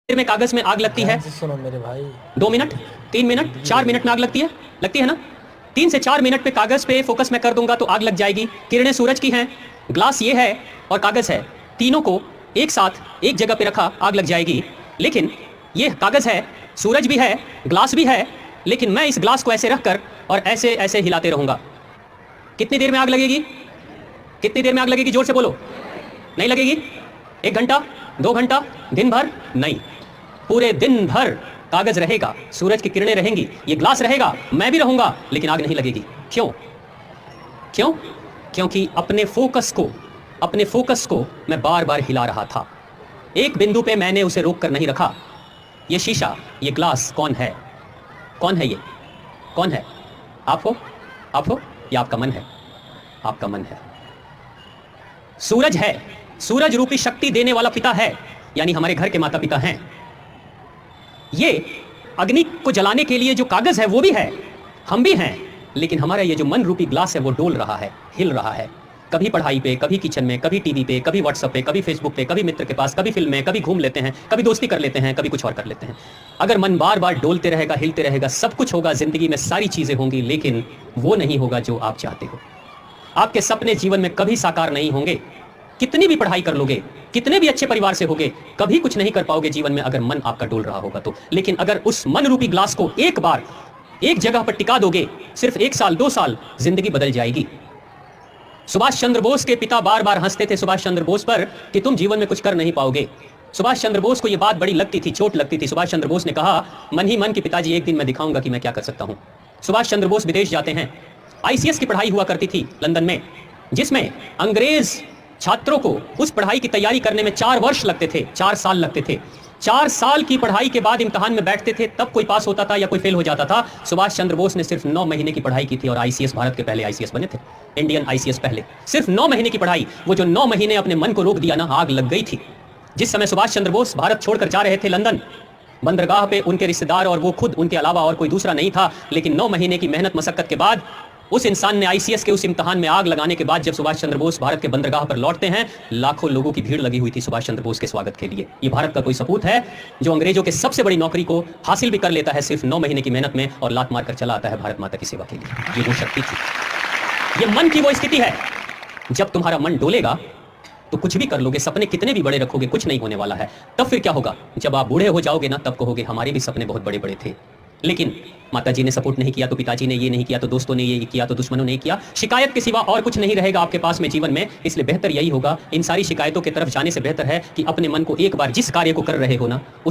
देर में कागज में आग लगती है? सुनो मेरे भाई, 2 मिनट, 3 मिनट, 4 मिनट में आग लगती है? लगती है ना? 3 से 4 मिनट पे कागज पे फोकस मैं कर दूंगा तो आग लग जाएगी। किरणें सूरज की हैं, ग्लास ये है और कागज है, तीनों को एक साथ एक जगह पे रखा आग लग जाएगी। लेकिन ये कागज है, सूरज भी है, ग्लास भी है, लेकिन मैं इस ग्लास को ऐसे रखकर और ऐसे ऐसे हिलाते रहूंगा। कितनी देर में आग लगेगी? कितनी देर में आग लगेगी? जोर से बोलो। नहीं लगेगी? 1 घंटा, 2 घंटा, दिन भर? नहीं, पूरे दिन भर कागज रहेगा, सूरज की किरणें रहेंगी, ये ग्लास रहेगा, मैं भी रहूंगा, लेकिन आग नहीं लगेगी। क्यों? क्यों? क्योंकि अपने फोकस को मैं बार बार हिला रहा था। एक बिंदु पे मैंने उसे रोक कर नहीं रखा। ये शीशा, ये ग्लास कौन है? कौन है ये? कौन है? आप हो? आप हो या आपका मन है? आपका मन है। सूरज है, सूरज रूपी शक्ति देने वाला पिता है, यानी हमारे घर के माता पिता हैं। ये अग्नि को जलाने के लिए जो कागज है वो भी है, हम भी हैं, लेकिन हमारा ये जो मन रूपी ग्लास है वो डोल रहा है, हिल रहा है। कभी पढ़ाई पे, कभी किचन में, कभी टीवी पे, कभी व्हाट्सएप पे, कभी फेसबुक पे, कभी मित्र के पास, कभी फिल्म में, कभी घूम लेते हैं, कभी दोस्ती कर लेते हैं, कभी कुछ और कर लेते हैं। अगर मन बार बार डोलते रहेगा, हिलते रहेगा, सब कुछ होगा, जिंदगी में सारी चीजें होंगी, लेकिन वो नहीं होगा जो आप चाहते हो। आपके सपने जीवन में कभी साकार नहीं होंगे। कितनी भी पढ़ाई कर लोगे, कितने भी अच्छे परिवार से होगे, कभी कुछ नहीं कर पाओगे जीवन में अगर मन आपका डोल रहा होगा तो। लेकिन अगर उस मन रूपी ग्लास को एक बार एक जगह पर टिका दोगे, सिर्फ 1 साल 2 साल, जिंदगी बदल जाएगी। सुभाष चंद्र बोस के पिता बार बार हंसते थे सुभाष चंद्र बोस पर कि तुम जीवन में कुछ कर नहीं पाओगे। सुभाष चंद्र बोस को यह बात बड़ी लगती थी, चोट लगती थी। सुभाष चंद्र बोस ने कहा, मन ही मन कि पिताजी एक दिन मैं दिखाऊंगा कि मैं क्या कर सकता हूं। सुभाष चंद्र बोस विदेश जाते हैं। आईसीएस की पढ़ाई हुआ करती थी लंदन में, जिसमें अंग्रेज छात्रों को उस पढ़ाई की तैयारी करने में 4 वर्ष लगते थे, 4 साल लगते थे। 4 साल की पढ़ाई के बाद इम्तिहान में बैठते थे, तब कोई पास होता था या कोई फेल हो जाता था। सुभाष चंद्र बोस ने सिर्फ 9 महीने की पढ़ाई की थी और आईसीएस, भारत के पहले आईसीएस बने थे, इंडियन आईसीएस पहले। सिर्फ 9 महीने की पढ़ाई, वो जो 9 महीने अपने मन को रोक दिया ना, आग लग गई थी। जिस समय सुभाष चंद्र बोस भारत छोड़कर जा रहे थे लंदन, बंदरगाह पे उनके रिश्तेदार और वो खुद, उनके अलावा और कोई दूसरा नहीं था। लेकिन 9 महीने की मेहनत मशक्कत के बाद उस इंसान ने आईसीएस के उस इम्तिहान में आग लगाने के बाद जब सुभाष चंद्र बोस भारत के बंदरगाह पर लौटते हैं, लाखों लोगों की भीड़ लगी हुई थी सुभाष चंद्र बोस के स्वागत के लिए। ये भारत का कोई सपूत है जो अंग्रेजों के सबसे बड़ी नौकरी को हासिल भी कर लेता है सिर्फ 9 महीने की मेहनत में, और लात मारकर चला आता है भारत माता की सेवा के लिए। ये वो शक्ति थी, ये मन की वो स्थिति है। जब तुम्हारा मन डोलेगा तो कुछ भी कर लोगे, सपने कितने भी बड़े रखोगे, कुछ नहीं होने वाला है। तब फिर क्या होगा? जब आप बूढ़े हो जाओगे ना, तब कहोगे हमारे भी सपने बहुत बड़े बड़े थे, लेकिन माताजी ने सपोर्ट नहीं किया, तो पिताजी ने ये नहीं किया, तो दोस्तों ने ये किया, तो दुश्मनों ने किया। शिकायत के सिवा और कुछ नहीं रहेगा आपके पास में जीवन में। इसलिए बेहतर यही होगा, इन सारी शिकायतों की तरफ जाने से बेहतर है कि अपने मन को एक बार जिस कार्य को कर रहे हो ना, उस